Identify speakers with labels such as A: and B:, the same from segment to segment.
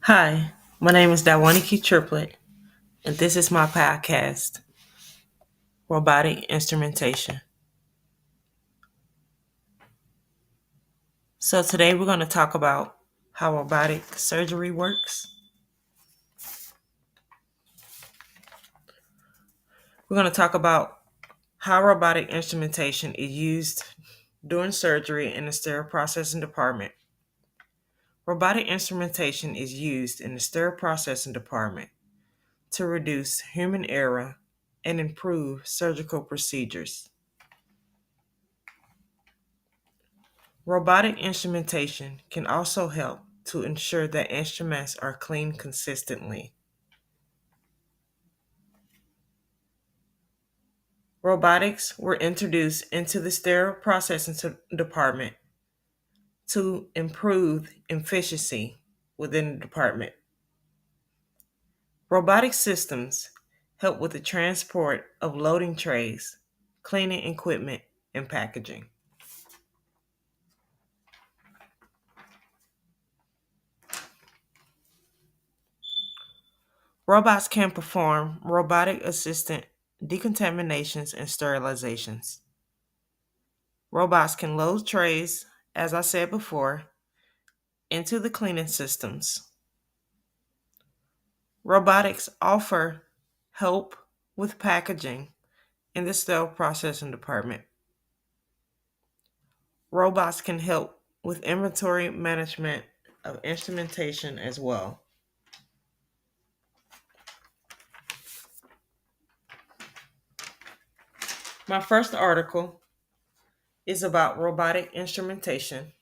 A: Hi, my name is Dawaniki Triplet, and this is my podcast, Robotic Instrumentation. So, today we're going to talk about how robotic surgery works. We're going to talk about how robotic instrumentation is used during surgery in the sterile processing department. Robotic instrumentation is used in the sterile processing department to reduce human error and improve surgical procedures. Robotic instrumentation can also help to ensure that instruments are cleaned consistently. Robotics were introduced into the sterile processing department to improve efficiency within the department. Robotic systems help with the transport of loading trays, cleaning equipment, and packaging. Robots can perform robotic assisted decontaminations and sterilizations. Robots can load trays, as I said before, into the cleaning systems. Robotics offer help with packaging in the sterile processing department. Robots can help with inventory management of instrumentation as well. My first article is about robotic instrumentation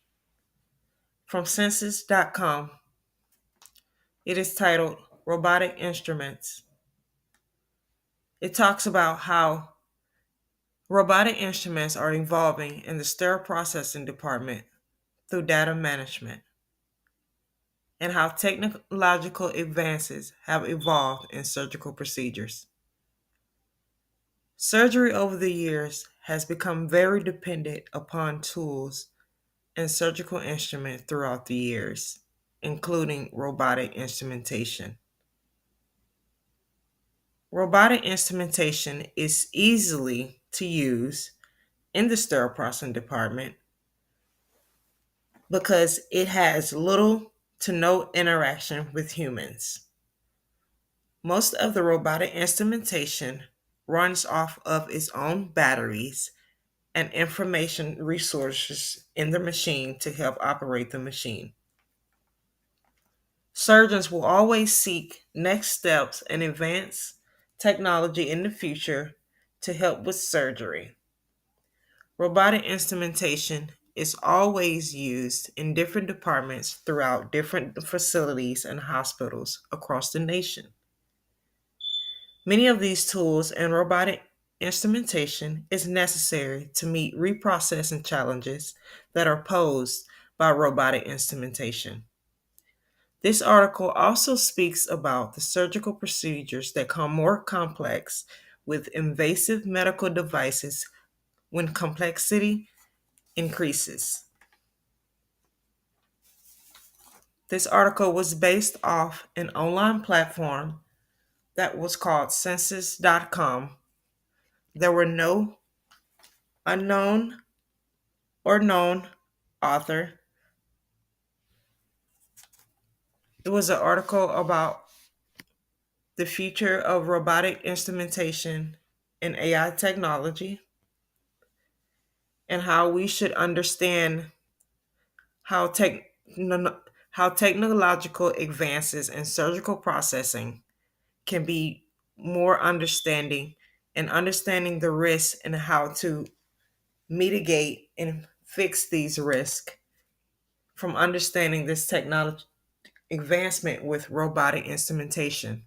A: from census.com. It is titled Robotic Instruments. It talks about how robotic instruments are evolving in the sterile processing department through data management, and how technological advances have evolved in surgical procedures. Surgery over the years has become very dependent upon tools and surgical instruments throughout the years, including robotic instrumentation. Robotic instrumentation is easily to use in the sterile processing department because it has little to no interaction with humans. Most of the robotic instrumentation runs off of its own batteries and information resources in the machine to help operate the machine. Surgeons will always seek next steps and advance technology in the future to help with surgery. Robotic instrumentation is always used in different departments throughout different facilities and hospitals across the nation. Many of these tools and robotic instrumentation is necessary to meet reprocessing challenges that are posed by robotic instrumentation. This article also speaks about the surgical procedures that become more complex with invasive medical devices when complexity increases. This article was based off an online platform that was called census.com. There were no unknown or known author. It was an article about the future of robotic instrumentation and AI technology, and how we should understand how how technological advances in surgical processing can be more understanding, and understanding the risks and how to mitigate and fix these risks from understanding this technology advancement with robotic instrumentation.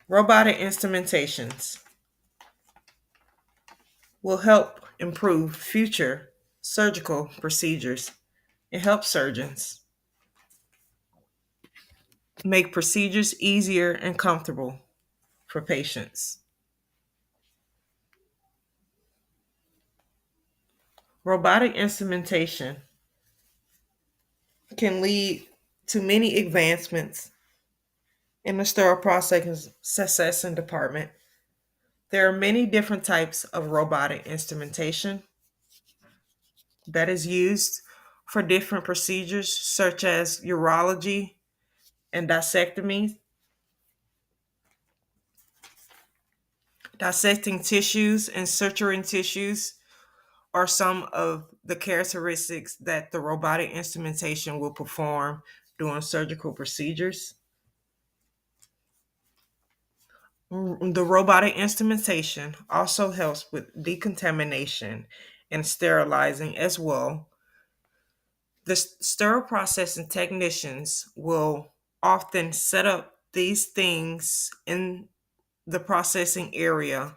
A: Robotic instrumentations will help improve future surgical procedures and help surgeons make procedures easier and comfortable for patients. Robotic instrumentation can lead to many advancements in the sterile processing department. There are many different types of robotic instrumentation that is used for different procedures, such as urology and discectomy. Dissecting tissues and suturing tissues are some of the characteristics that the robotic instrumentation will perform during surgical procedures. The robotic instrumentation also helps with decontamination and sterilizing as well. The sterile processing technicians will often set up these things in the processing area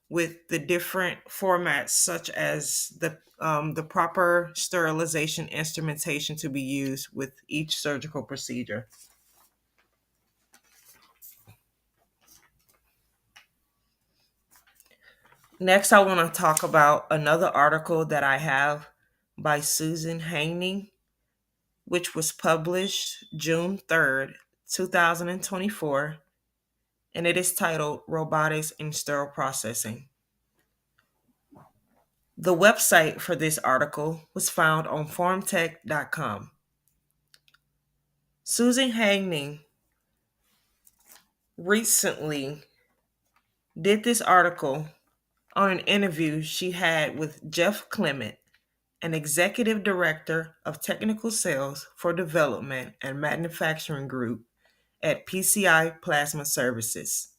A: with the different formats, such as the proper sterilization instrumentation to be used with each surgical procedure. Next, I want to talk about another article that I have by Susan Haining, which was published June 3rd, 2024, and it is titled Robotics in Sterile Processing. The website for this article was found on formtech.com. Susan Haining recently did this article on an interview she had with Jeff Clement, an executive director of technical sales for development and manufacturing group at PCI Plasma Services.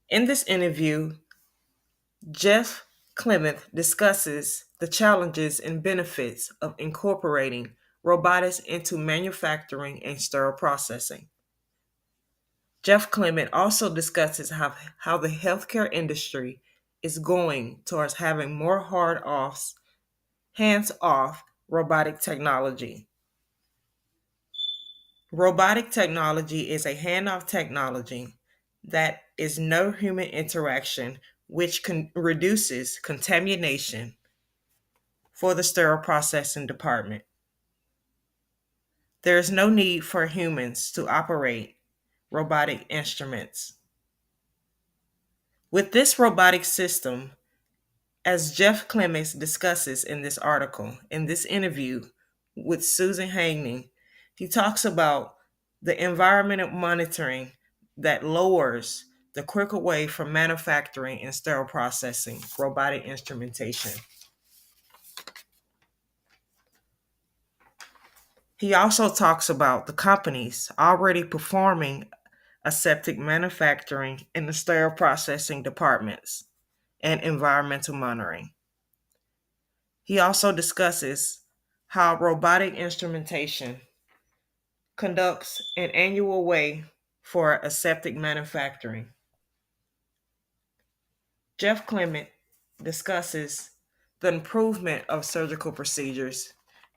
A: In this interview, Jeff Clement discusses the challenges and benefits of incorporating robotics into manufacturing and sterile processing. Jeff Clement also discusses how the healthcare industry is going towards having more hands off robotic technology. Robotic technology is a hand-off technology that is no human interaction, which reduces contamination for the sterile processing department. There is no need for humans to operate robotic instruments. With this robotic system, as Jeff Clements discusses in this article, in this interview with Susan Haining, he talks about the environmental monitoring that lowers the quicker way for manufacturing and sterile processing robotic instrumentation. He also talks about the companies already performing aseptic manufacturing in the sterile processing departments and environmental monitoring. He also discusses how robotic instrumentation conducts an annual way for aseptic manufacturing. Jeff Clement discusses the improvement of surgical procedures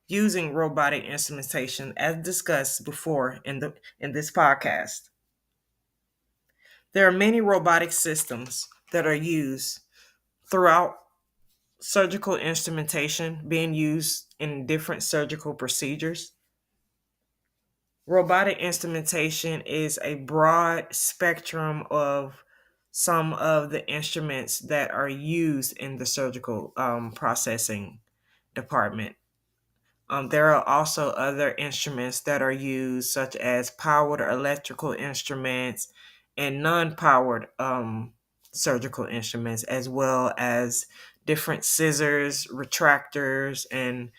A: using robotic instrumentation as discussed before in this podcast. There are many robotic systems that are used throughout surgical instrumentation being used in different surgical procedures. Robotic instrumentation is a broad spectrum of some of the instruments that are used in the surgical processing department. There are also other instruments that are used, such as powered electrical instruments and non powered surgical instruments, as well as different scissors, retractors, and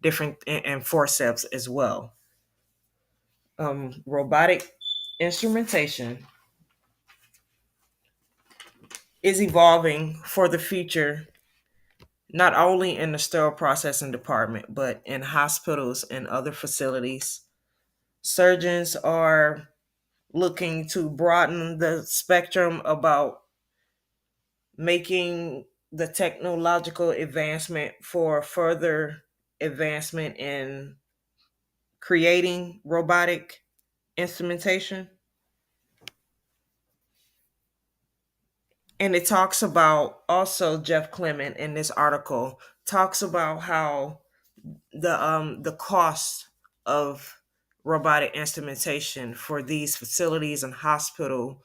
A: different and forceps as well. Robotic instrumentation is evolving for the future, not only in the sterile processing department, but in hospitals and other facilities. Surgeons are looking to broaden the spectrum about making the technological advancement for further advancement in creating robotic instrumentation. And it talks about also Jeff Clement in this article talks about how the cost of robotic instrumentation for these facilities and hospital,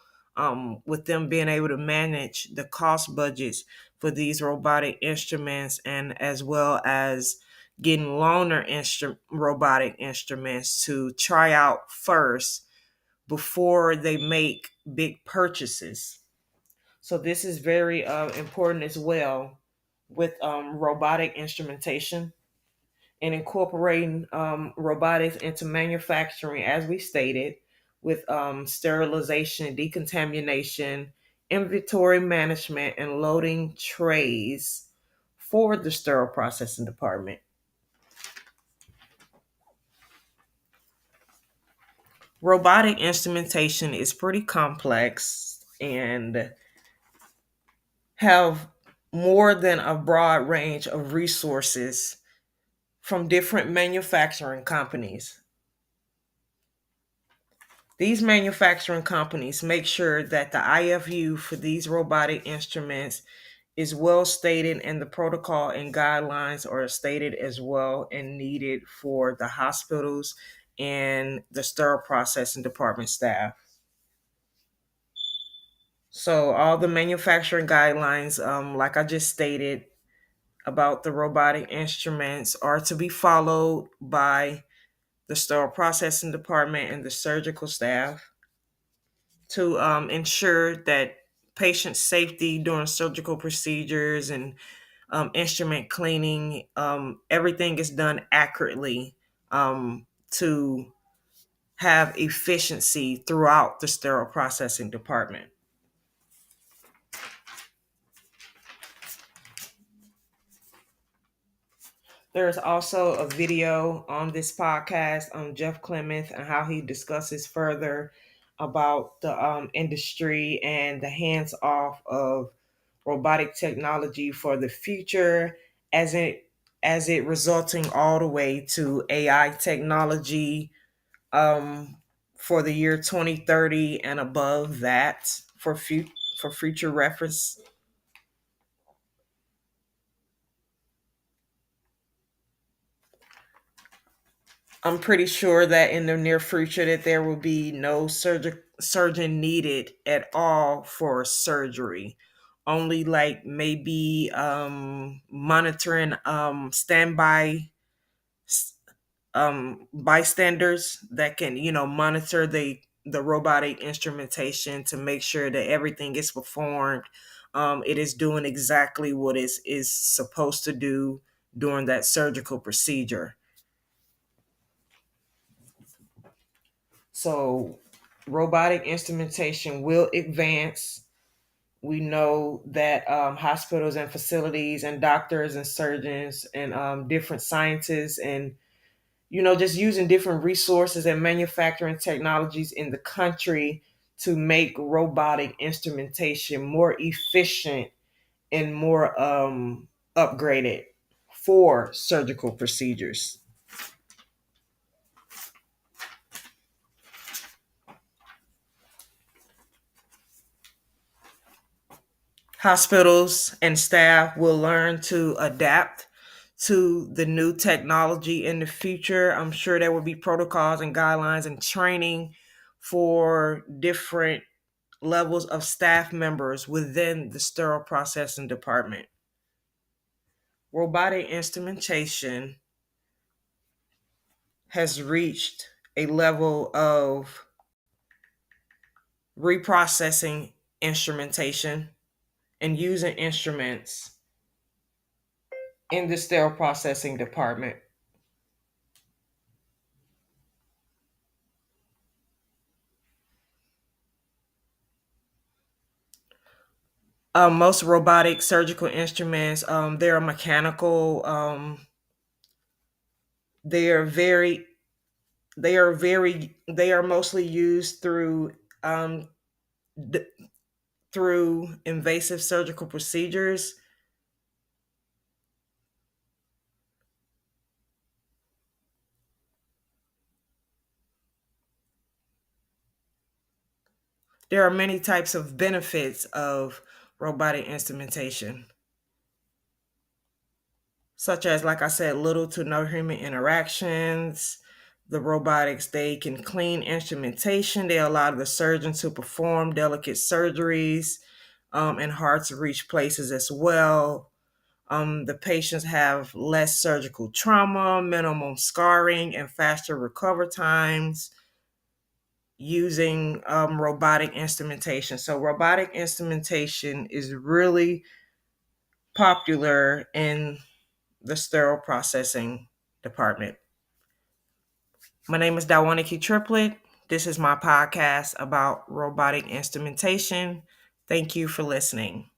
A: with them being able to manage the cost budgets for these robotic instruments, and as well as getting robotic instruments to try out first before they make big purchases. So this is very important as well with robotic instrumentation and incorporating robotics into manufacturing, as we stated, with sterilization, decontamination, inventory management, and loading trays for the sterile processing department. Robotic instrumentation is pretty complex and have more than a broad range of resources from different manufacturing companies. These manufacturing companies make sure that the IFU for these robotic instruments is well stated, and the protocol and guidelines are stated as well and needed for the hospitals and the sterile processing department staff. So, all the manufacturing guidelines, like I just stated, about the robotic instruments are to be followed by the sterile processing department and the surgical staff to ensure that patient safety during surgical procedures and instrument cleaning, everything is done accurately, to have efficiency throughout the sterile processing department. There's also a video on this podcast on Jeff Clemens and how he discusses further about the industry and the hands off of robotic technology for the future, as it resulting all the way to AI technology, for the year 2030 and above that, for future reference. I'm pretty sure that in the near future that there will be no surgeon needed at all for surgery. Only like maybe monitoring standby bystanders that can monitor the robotic instrumentation to make sure that everything is performed. It is doing exactly what is supposed to do during that surgical procedure. So, robotic instrumentation will advance. We know that hospitals and facilities and doctors and surgeons and different scientists and just using different resources and manufacturing technologies in the country to make robotic instrumentation more efficient and more upgraded for surgical procedures. Hospitals and staff will learn to adapt to the new technology in the future. I'm sure there will be protocols and guidelines and training for different levels of staff members within the sterile processing department. Robotic instrumentation has reached a level of reprocessing instrumentation and using instruments in the sterile processing department. Most robotic surgical instruments, they're mechanical. They are very, they are mostly used um, d- through invasive surgical procedures. There are many types of benefits of robotic instrumentation, such as, like I said, little to no human interactions. The robotics, they can clean instrumentation. They allow the surgeon to perform delicate surgeries in hard to reach places as well. The patients have less surgical trauma, minimum scarring, and faster recovery times using robotic instrumentation. So, robotic instrumentation is really popular in the sterile processing department. My name is Dawaniki Triplet. This is my podcast about robotic instrumentation. Thank you for listening.